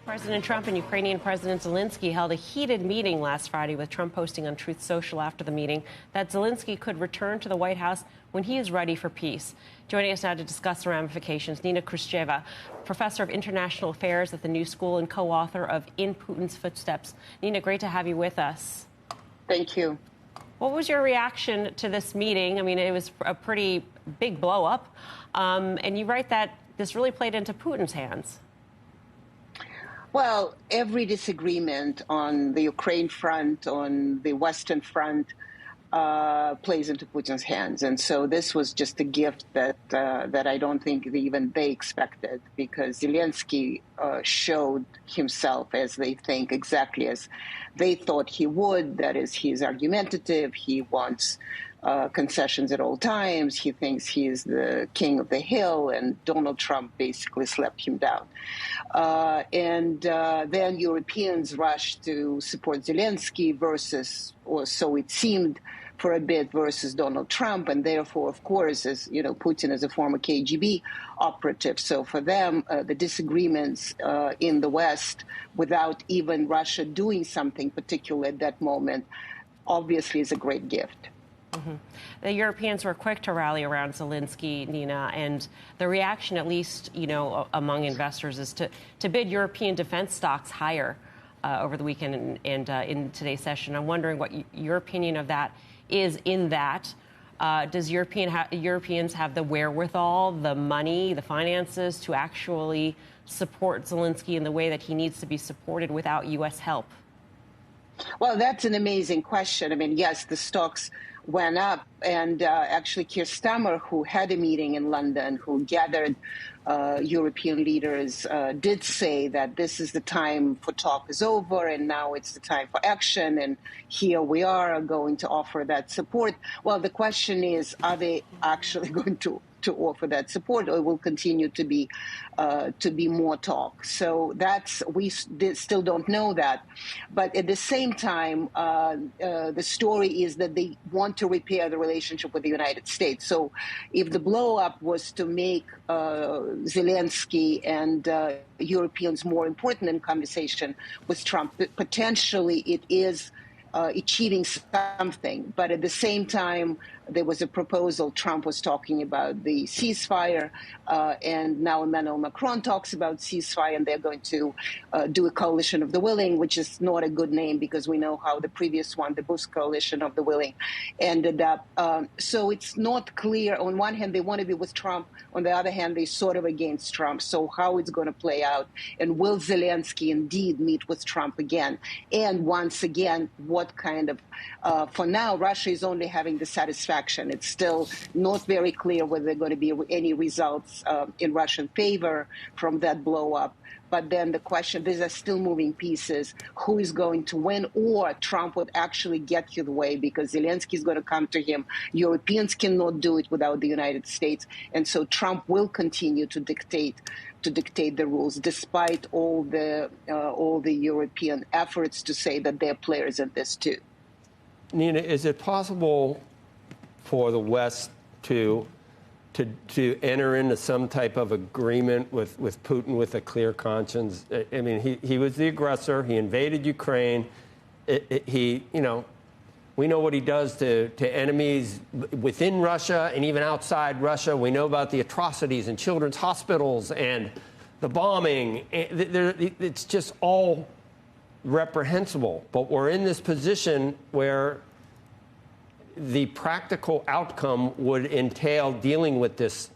President Trump and Ukrainian President Zelenskyy held a heated meeting last Friday, with Trump posting on Truth Social after the meeting that Zelenskyy could return to the White House when he is ready for peace. Joining us now to discuss the ramifications, Nina Khrushcheva, professor of international affairs at the New School and co-author of In Putin's Footsteps. Nina, great to have you with us. Thank you. What was your reaction to this meeting? I mean, it was a pretty big blow-up, and you write that this really played into Putin's hands. Well, every disagreement on the Ukraine front, on the Western front, plays into Putin's hands. And so this was just a gift that I don't think even they expected, because Zelenskyy showed himself as they think, exactly as they thought he would. That is, he's argumentative. He wants concessions at all times. He thinks he is the king of the hill, and Donald Trump basically slapped him down. Then Europeans rushed to support Zelenskyy versus, or so it seemed for a bit, versus Donald Trump. And therefore, of course, as you know, Putin is a former KGB operative. So for them, the disagreements in the West, without even Russia doing something particular at that moment, obviously is a great gift. Mm-hmm. The Europeans were quick to rally around Zelenskyy, Nina, and the reaction, at least, you know, among investors, is to bid European defense stocks higher over the weekend and in today's session. I'm wondering what your opinion of that is. In that, does Europeans have the wherewithal, the money, the finances to actually support Zelenskyy in the way that he needs to be supported without U.S. help? Well, that's an amazing question. I mean, yes, the stocks went up, and actually Keir Starmer, who had a meeting in London, who gathered European leaders, did say that this is the time for talk is over, and now it's the time for action, and here we are going to offer that support. Well, the question is, are they actually going to offer that support, or will continue to be more talk? So we still don't know that. But at the same time, the story is that they want to repair the relationship with the United States. So if the blow-up was to make Zelenskyy and Europeans more important in conversation with Trump, potentially it is achieving something. But at the same time, there was a proposal. Trump was talking about the ceasefire, and now Emmanuel Macron talks about ceasefire, and they're going to do a coalition of the willing, which is not a good name, because we know how the previous one, the Bush coalition of the willing, ended up. So it's not clear. On one hand, they want to be with Trump. On the other hand, they're sort of against Trump. So how it's going to play out, and will Zelenskyy indeed meet with Trump again? And once again, what kind of, for now, Russia is only having the satisfaction. It's still not very clear whether there are going to be any results in Russian favor from that blow-up. But then the question, these are still moving pieces. Who is going to win? Or Trump would actually get his way, because Zelenskyy is going to come to him. Europeans cannot do it without the United States. And so Trump will continue to dictate the rules, despite all the European efforts to say that they're players in this too. Nina, is it possible for the West to enter into some type of agreement with Putin with a clear conscience? I mean, he was the aggressor. He invaded Ukraine. We know what he does to enemies within Russia and even outside Russia. We know about the atrocities in children's hospitals and the bombing. It's just all reprehensible. But we're in this position where the practical outcome would entail dealing with this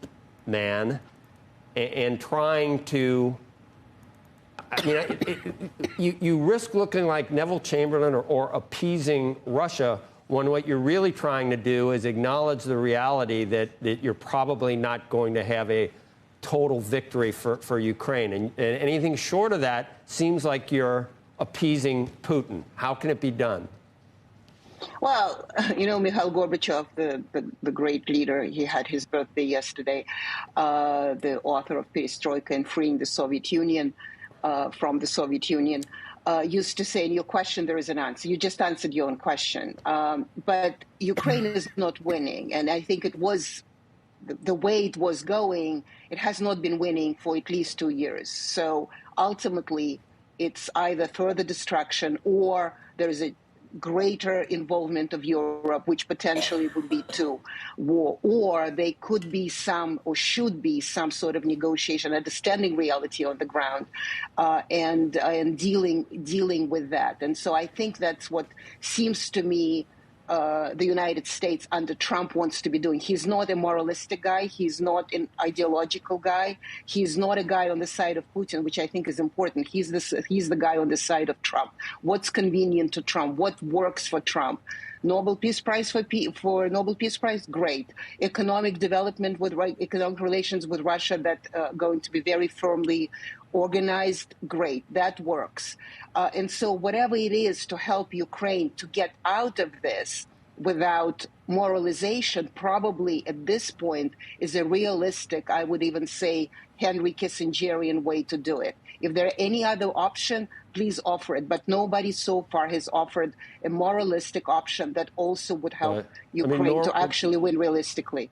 man and trying to, I mean, you risk looking like Neville Chamberlain or appeasing Russia, when what you're really trying to do is acknowledge the reality that you're probably not going to have a total victory for Ukraine. And anything short of that seems like you're appeasing Putin. How can it be done? Well, you know, Mikhail Gorbachev, the great leader, he had his birthday yesterday, the author of Perestroika and Freeing the Soviet Union from the Soviet Union, used to say, in your question, there is an answer. You just answered your own question. But Ukraine is not winning. And I think it was the way it was going, it has not been winning for at least 2 years. So ultimately, it's either further destruction or there is a greater involvement of Europe, which potentially would lead to war, or they could be some, or should be some sort of negotiation, understanding reality on the ground, and dealing with that. And so I think that's what seems to me the United States under Trump wants to be doing. He's not a moralistic guy. He's not an ideological guy. He's not a guy on the side of Putin, which I think is important. He's the guy on the side of Trump. What's convenient to Trump? What works for Trump? Nobel Peace Prize for Nobel Peace Prize, great. Economic development with economic relations with Russia that going to be very firmly organized, great. That works. And so whatever it is to help Ukraine to get out of this without moralization, probably at this point is a realistic, I would even say, Henry Kissingerian way to do it. If there are any other option, please offer it. But nobody so far has offered a moralistic option that also would help Ukraine to actually win realistically.